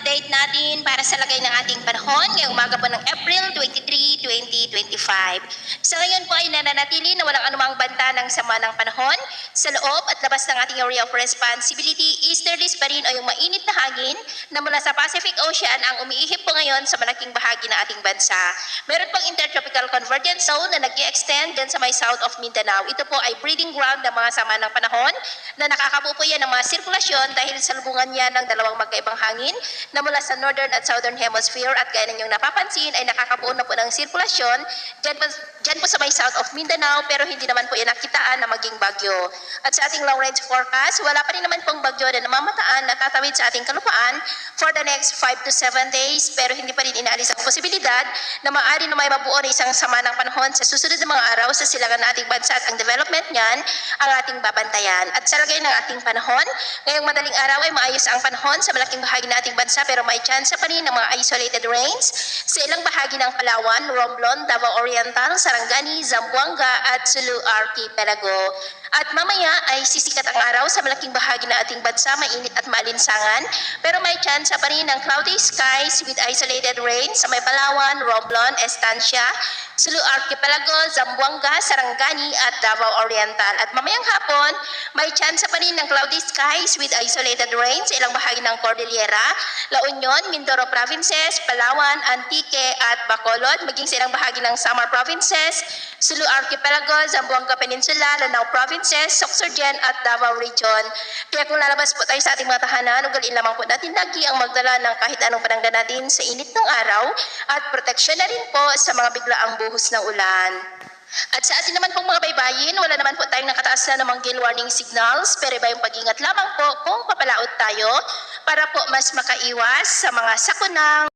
update natin para sa lagay ng ating panahon ngayong umaga po ng April 23, 2025. Sa ngayon po ay nananatili na walang anumang banta ng sama ng panahon. Sa loob at labas ng ating area of responsibility, easterlies pa rin o yung mainit na hangin na mula sa Pacific Ocean ang umiihip po ngayon sa malaking bahagi ng ating bansa. Meron pang intertropical convergence zone na nag-i-extend din sa may south of Mindanao. Ito po ay breeding ground ng mga sama ng panahon na nakakabuo po yan ng mga sirkulasyon dahil sa lubungan niya ng dalawang magkaibang hangin na mula sa northern at southern hemisphere at gaya ninyong napapansin ay nakakabuo na po ng sirkulasyon dyan po sa may south of Mindanao pero hindi naman po yan nakitaan na maging bagyo. At sa ating long range forecast, wala pa rin naman pong bagyo na namamataan na tatawid sa ating kalupaan for the next 5 to 7 days pero hindi pa rin inaalis ang posibilidad na maaari na may mabuo na isang sama ng panahon sa susunod na mga araw sa silangan ng ating bansa at ang development niyan ang ating babantayan. At sa lagay ng ating panahon, ngayong madaling araw ay maayos ang panahon sa malaking bahagi ng ating bansa pero may chance pa rin ng mga isolated rains sa ilang bahagi ng Palawan, Romblon, Davao Oriental, Sarangani, Zamboanga at Sulu Archipelago. At mamaya ay sisikat ang araw sa malaking bahagi ng ating bansa, mainit at maalinsangan pero may chance pa rin ng cloudy skies with isolated rain sa may Palawan, Romblon, Estancia, Sulu Archipelago, Zamboanga, Sarangani at Davao Oriental. At mamayang hapon, may chance pa rin ng cloudy skies with isolated rain sa ilang bahagi ng Cordillera, La Union, Mindoro Provinces, Palawan, Antique at Bacolod, maging sa ilang bahagi ng Samar Provinces, Sulu Archipelago, Zamboanga Peninsula, Lanao Provinces, Sorsogon at Davao Region. Kaya kung lalabas po tayo sa ating mga tahanan, ugaliin lamang po natin lagi ang magdala ng kahit anong panangga natin sa init ng araw at proteksyon na rin po sa mga biglaang buhos ng ulan. At sa atin naman pong mga baybayin, wala naman po tayong nakataas na namang gale warning signals pero iba yung pag-ingat lamang po kung papalaot tayo para po mas makaiwas sa mga sakunang